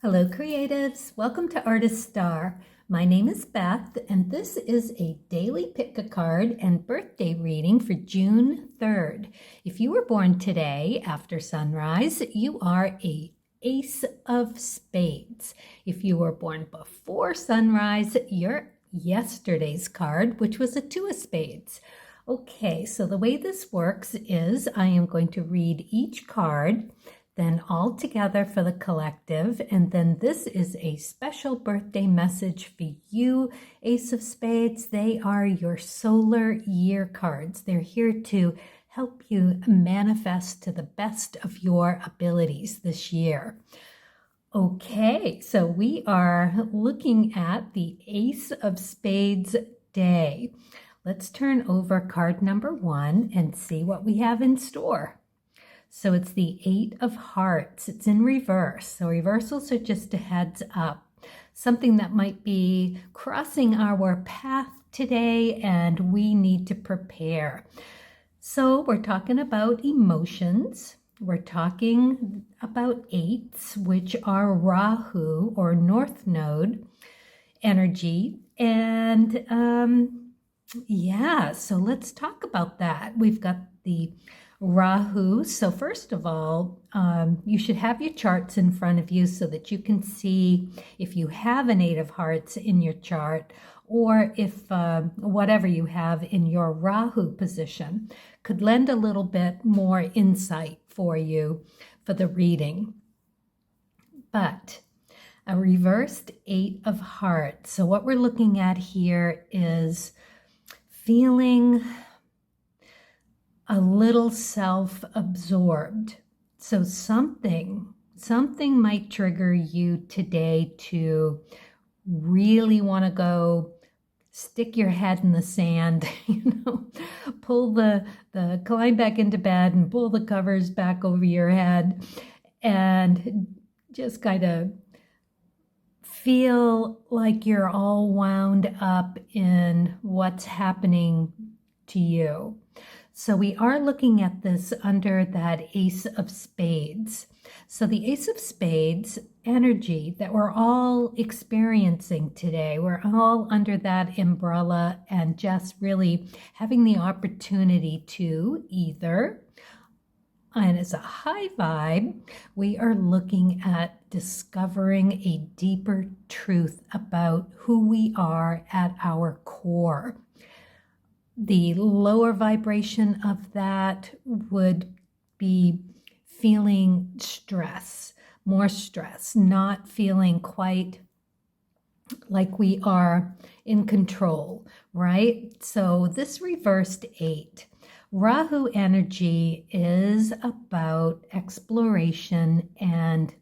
Hello creatives, welcome to Artist Star. My name is Beth and this is a daily pick a card and birthday reading for June 3rd. If you were born today after sunrise, you are a Ace of Spades. If you were born before sunrise, you're yesterday's card, which was a Two of Spades. Okay, so the way this works is I am going to read each card, then all together for the collective, and then this is a special birthday message for you, Ace of Spades. They are your solar year cards. They're here to help you manifest to the best of your abilities this year. Okay, so we are looking at the Ace of Spades day. Let's turn over card number 1 and see what we have in store. So it's the 8 of Hearts. It's in reverse. So reversals are just a heads up. Something that might be crossing our path today and we need to prepare. So we're talking about emotions. We're talking about 8s, which are Rahu or North Node energy. And so let's talk about that. We've got the Rahu. So first of all, you should have your charts in front of you so that you can see if you have an 8 of Hearts in your chart, or if whatever you have in your Rahu position could lend a little bit more insight for you for the reading. But a reversed 8 of Hearts. So what we're looking at here is feeling a little self-absorbed. So something might trigger you today to really want to go stick your head in the sand, pull climb back into bed and pull the covers back over your head and just kind of feel like you're all wound up in what's happening to you. So we are looking at this under that Ace of Spades. So the Ace of Spades energy that we're all experiencing today, we're all under that umbrella and just really having the opportunity to either, and as a high vibe, we are looking at discovering a deeper truth about who we are at our core. The lower vibration of that would be feeling stress, more stress, not feeling quite like we are in control, right? So this reversed 8, Rahu energy is about exploration and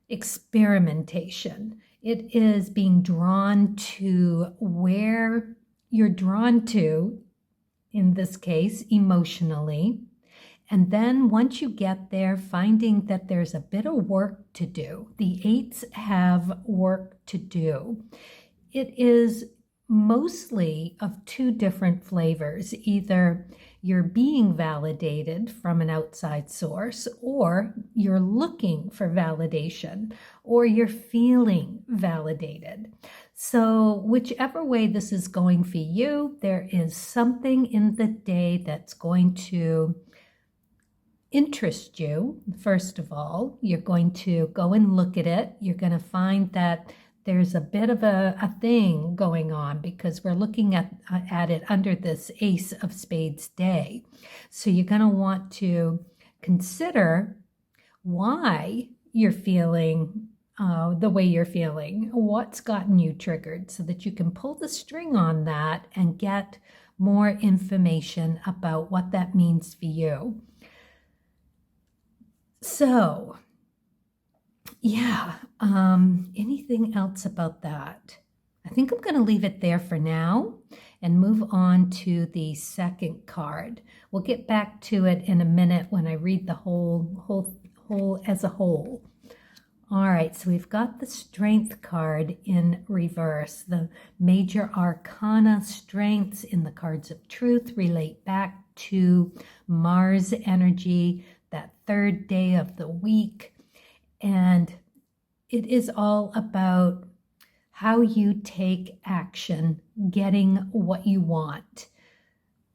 experimentation. It is being drawn to where you're drawn to, in this case, emotionally. And then once you get there, finding that there's a bit of work to do. The 8s have work to do. It is mostly of 2 different flavors. Either you're being validated from an outside source, or you're looking for validation, or you're feeling validated. So whichever way this is going for you, there is something in the day that's going to interest you. First of all, you're going to go and look at it. You're going to find that there's a bit of a thing going on because we're looking at it under this Ace of Spades day. So you're going to want to consider why you're feeling the way you're feeling, what's gotten you triggered, so that you can pull the string on that and get more information about what that means for you. So, anything else about that? I think I'm going to leave it there for now and move on to the second card. We'll get back to it in a minute when I read the whole as a whole. All right, so we've got the Strength card in reverse. The major arcana strengths in the cards of truth relate back to Mars energy, that 3rd day of the week. And it is all about how you take action, getting what you want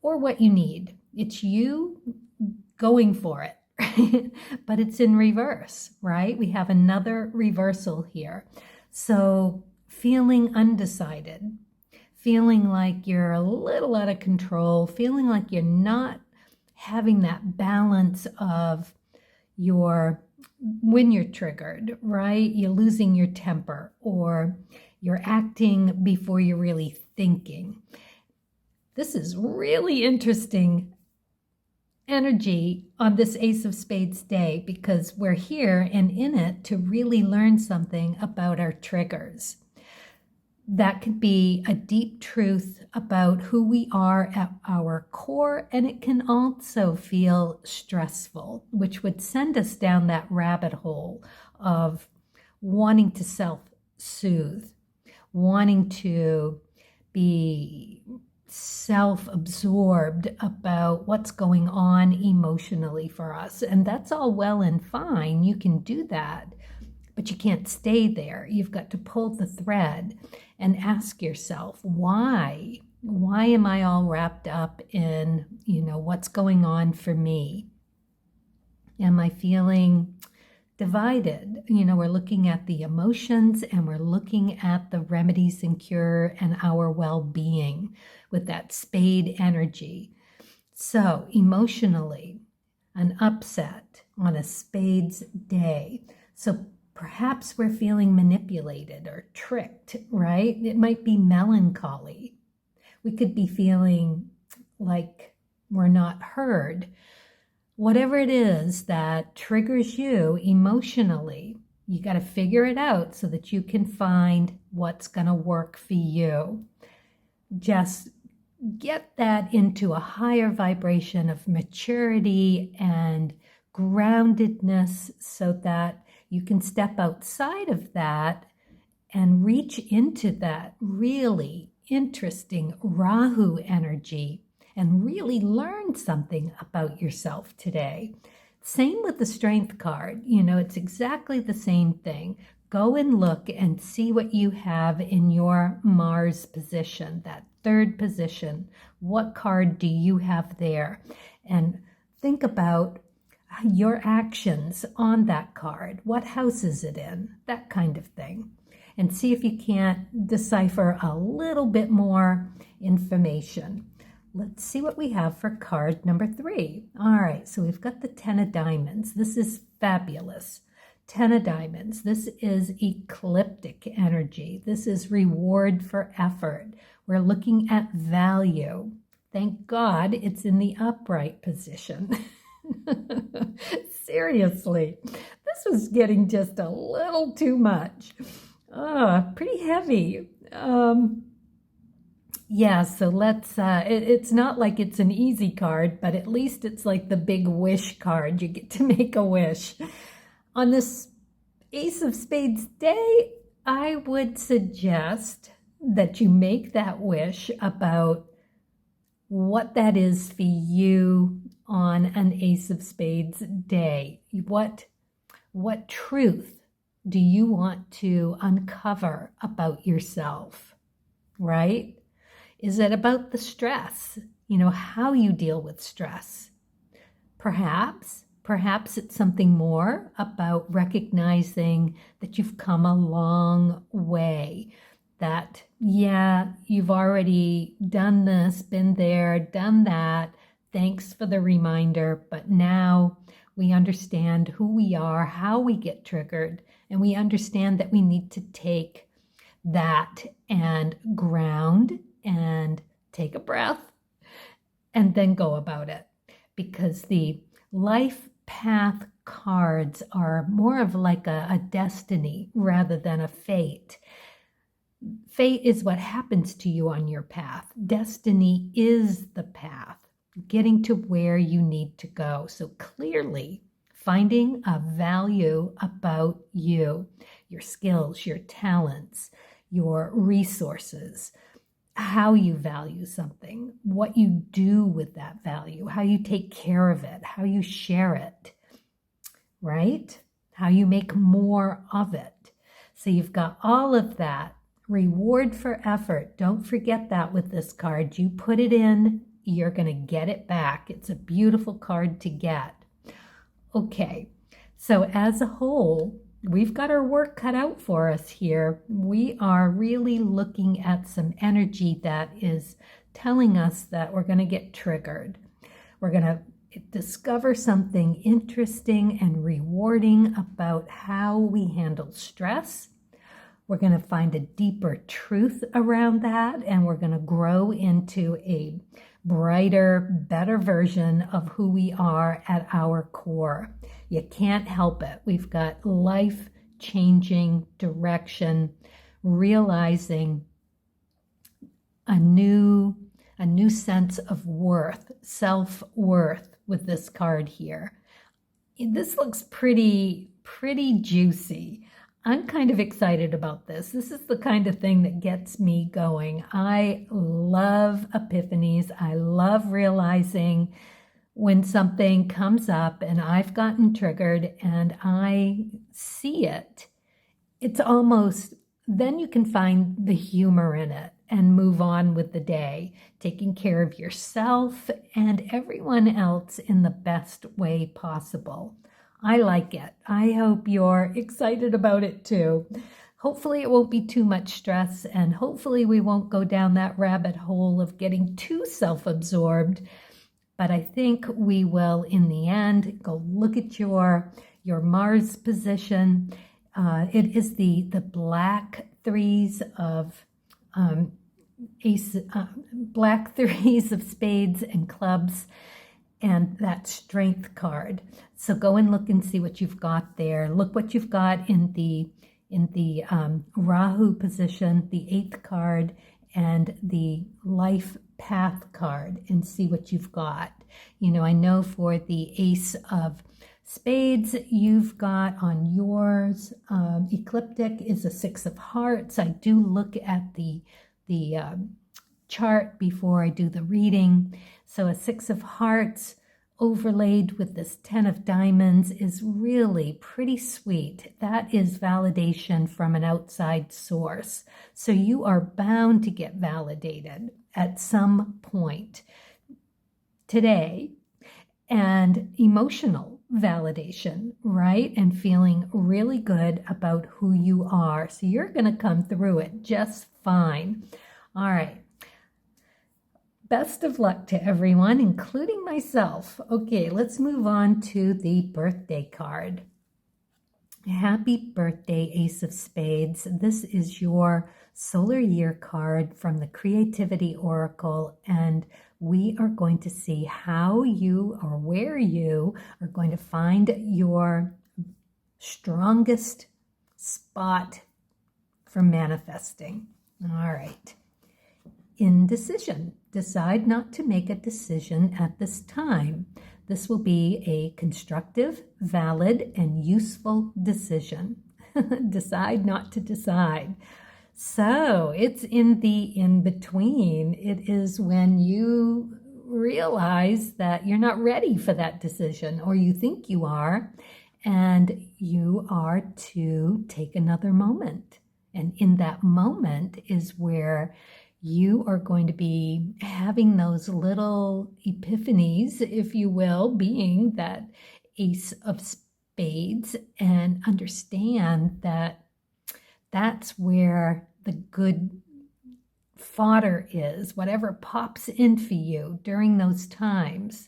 or what you need. It's you going for it, but it's in reverse, right? We have another reversal here. So feeling undecided, feeling like you're a little out of control, feeling like you're not having that balance of when you're triggered, right? You're losing your temper, or you're acting before you're really thinking. This is really interesting energy on this Ace of Spades day, because we're here and in it to really learn something about our triggers. That could be a deep truth about who we are at our core, and it can also feel stressful, which would send us down that rabbit hole of wanting to self-soothe, wanting to be self-absorbed about what's going on emotionally for us. And that's all well and fine. You can do that, but you can't stay there. You've got to pull the thread and ask yourself, why? Why am I all wrapped up in, what's going on for me? Am I feeling divided? We're looking at the emotions and we're looking at the remedies and cure and our well-being with that spade energy. So emotionally, an upset on a spades day. So perhaps we're feeling manipulated or tricked, right? It might be melancholy. We could be feeling like we're not heard. Whatever it is that triggers you emotionally, you got to figure it out so that you can find what's going to work for you. Just get that into a higher vibration of maturity and groundedness so that you can step outside of that and reach into that really interesting Rahu energy and really learn something about yourself today. Same with the Strength card. It's exactly the same thing. Go and look and see what you have in your Mars position, that third position. What card do you have there? And think about your actions on that card. What house is it in? That kind of thing. And see if you can't decipher a little bit more information. Let's see what we have for card number 3. All right, so we've got the 10 of diamonds. This is fabulous. 10 of diamonds. This is ecliptic energy. This is reward for effort. We're looking at value. Thank God it's in the upright position. Seriously, this was getting just a little too much. Pretty heavy. Yeah, so let's, it's not like it's an easy card, but at least it's like the big wish card. You get to make a wish. On this Ace of Spades day, I would suggest that you make that wish about what that is for you on an Ace of Spades day. What truth do you want to uncover about yourself, right? Is it about the stress? How you deal with stress? Perhaps it's something more about recognizing that you've come a long way, that, yeah, you've already done this, been there, done that. Thanks for the reminder, but now we understand who we are, how we get triggered, and we understand that we need to take that and ground and take a breath and then go about it. Because the life path cards are more of like a destiny rather than a fate. Fate is what happens to you on your path. Destiny is the path, getting to where you need to go. So clearly finding a value about you, your skills, your talents, your resources, how you value something, what you do with that value, how you take care of it, how you share it, right? How you make more of it. So you've got all of that. Reward for effort. Don't forget that with this card. You put it in, you're going to get it back. It's a beautiful card to get. Okay, so as a whole, we've got our work cut out for us here. We are really looking at some energy that is telling us that we're going to get triggered. We're going to discover something interesting and rewarding about how we handle stress. We're going to find a deeper truth around that, and we're going to grow into a brighter, better version of who we are at our core. You can't help it. We've got life-changing direction, realizing a new sense of worth, self-worth with this card here. This looks pretty juicy. I'm kind of excited about this. This is the kind of thing that gets me going. I love epiphanies. I love realizing when something comes up and I've gotten triggered and I see it. It's almost, then you can find the humor in it and move on with the day, taking care of yourself and everyone else in the best way possible. I like it. I hope you're excited about it too. Hopefully it won't be too much stress, and hopefully we won't go down that rabbit hole of getting too self-absorbed. But I think we will, in the end, go look at your Mars position. It is the black threes of black threes of spades and clubs, and that strength card. So go and look and see what you've got there. Look what you've got in the Rahu position, the 8th card, and the life path card, and see what you've got. You know, I know for the Ace of Spades, you've got on yours, ecliptic is a 6 of Hearts. I do look at the chart before I do the reading. So a 6 of Hearts overlaid with this 10 of Diamonds is really pretty sweet. That is validation from an outside source. So you are bound to get validated at some point today, and emotional validation, right? And feeling really good about who you are. So you're going to come through it just fine. All right. Best of luck to everyone, including myself. Okay, let's move on to the birthday card. Happy birthday, Ace of Spades. This is your solar year card from the Creativity Oracle, and we are going to see how you or where you are going to find your strongest spot for manifesting. All right. Indecision. Decide not to make a decision at this time. This will be a constructive, valid, and useful decision. Decide not to decide. So it's in the in-between. It is when you realize that you're not ready for that decision, or you think you are, and you are to take another moment. And in that moment is where you are going to be having those little epiphanies, if you will, being that Ace of Spades, and understand that that's where the good fodder is, whatever pops in for you during those times.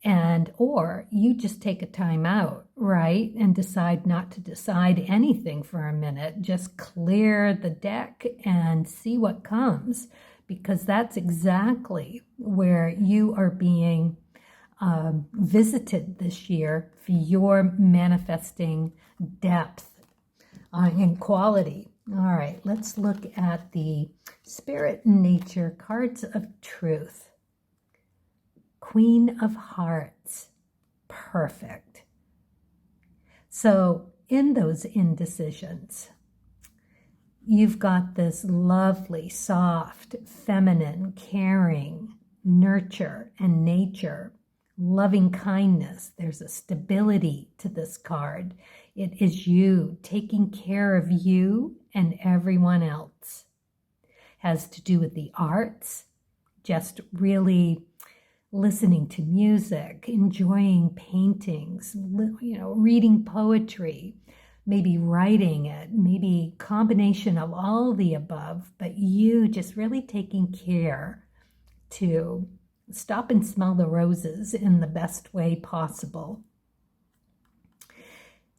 And or you just take a time out, right, and decide not to decide anything for a minute. Just clear the deck and see what comes, because that's exactly where you are being visited this year for your manifesting depth and quality. All right, let's look at the Spirit and Nature cards of truth. Queen of Hearts, perfect. So in those indecisions, you've got this lovely, soft, feminine, caring, nurture, and nature loving kindness. There's a stability to this card. It is you taking care of you and everyone else. Has to do with the arts, just really listening to music, enjoying paintings, reading poetry, maybe writing it, maybe combination of all the above, but you just really taking care to stop and smell the roses in the best way possible.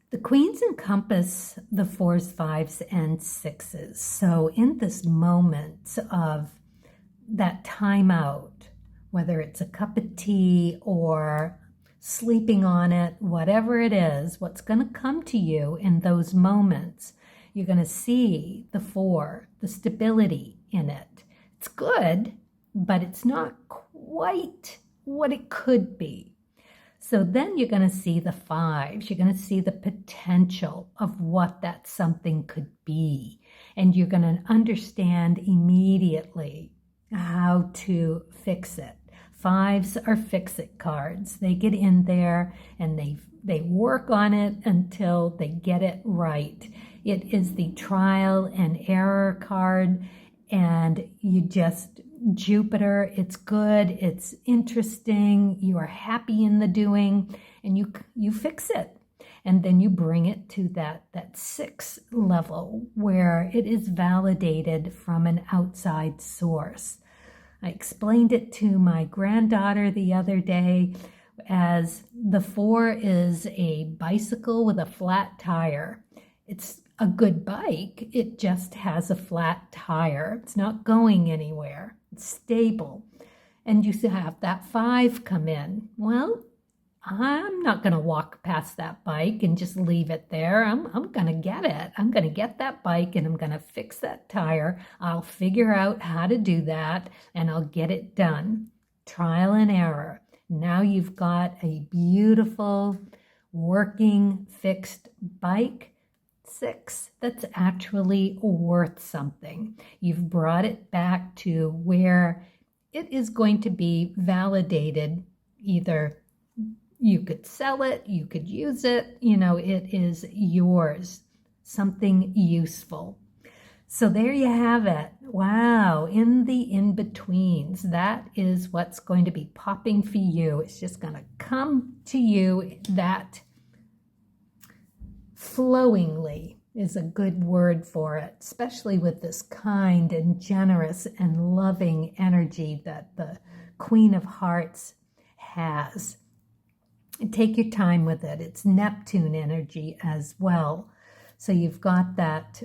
The queens encompass the 4s, 5s, and 6s. So in this moment of that time out, whether it's a cup of tea or sleeping on it, whatever it is, what's going to come to you in those moments, you're going to see the 4, the stability in it. It's good, but it's not quite what it could be. So then you're going to see the 5s. You're going to see the potential of what that something could be. And you're going to understand immediately how to fix it. 5s are fix-it cards. They get in there and they work on it until they get it right. It is the trial and error card, and you just, Jupiter, it's good, it's interesting, you are happy in the doing, and you fix it. And then you bring it to that 6 level where it is validated from an outside source. I explained it to my granddaughter the other day as the 4 is a bicycle with a flat tire. It's a good bike, it just has a flat tire. It's not going anywhere. It's stable. And you have that 5 come in. Well, I'm not going to walk past that bike and just leave it there. I'm going to get it. I'm going to get that bike and I'm going to fix that tire. I'll figure out how to do that and I'll get it done. Trial and error. Now you've got a beautiful, working, fixed bike. 6 that's actually worth something. You've brought it back to where it is going to be validated. Either you could sell it, you could use it, it is yours, something useful. So there you have it. Wow, in the in-betweens, that is what's going to be popping for you. It's just going to come to you. That flowingly is a good word for it, especially with this kind and generous and loving energy that the Queen of Hearts has. Take your time with it. It's Neptune energy as well. So you've got that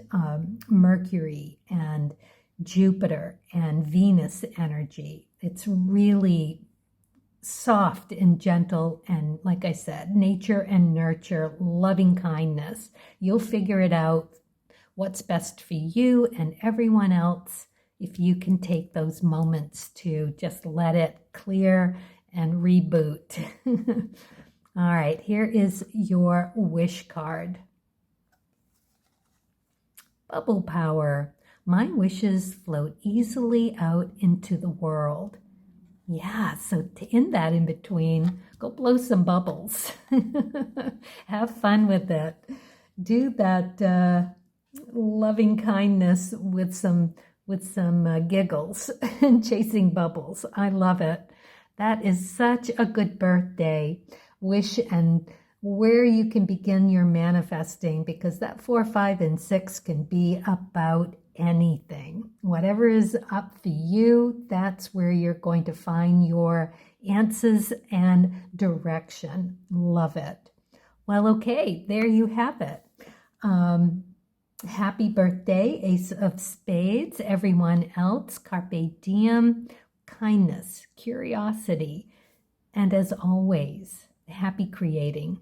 Mercury and Jupiter and Venus energy. It's really soft and gentle and, like I said, nature and nurture, loving kindness. You'll figure it out what's best for you and everyone else if you can take those moments to just let it clear and reboot. All right, here is your wish card. Bubble power. My wishes float easily out into the world. Yeah, so in that in between, go blow some bubbles. Have fun with it. Do that loving kindness with some giggles and chasing bubbles. I love it. That is such a good birthday wish and where you can begin your manifesting, because that 4, 5, and 6 can be about anything. Whatever is up for you, that's where you're going to find your answers and direction. Love it. Well, okay, there you have it. Happy birthday, Ace of Spades, everyone else. Carpe diem, kindness, curiosity, and as always, happy creating.